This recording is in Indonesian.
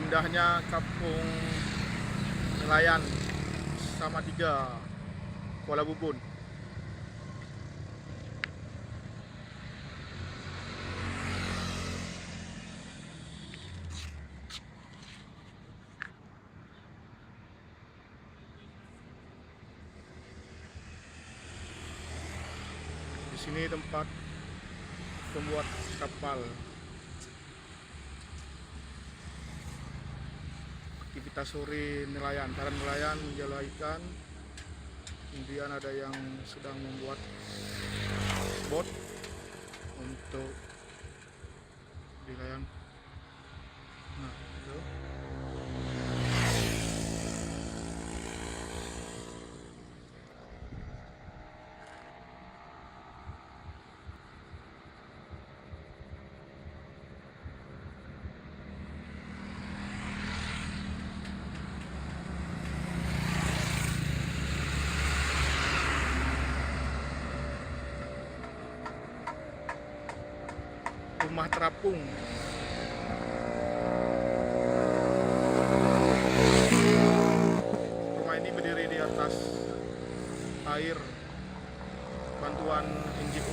indahnya kampung nelayan sama tiga Kuala Bubun. Di sini tempat pembuat kapal. Aktivitas sore nelayan, para nelayan menjual ikan. Kemudian ada yang sedang membuat bot untuk nelayan. Nah, itu. Rumah terapung. Rumah ini berdiri di atas air bantuan NGO.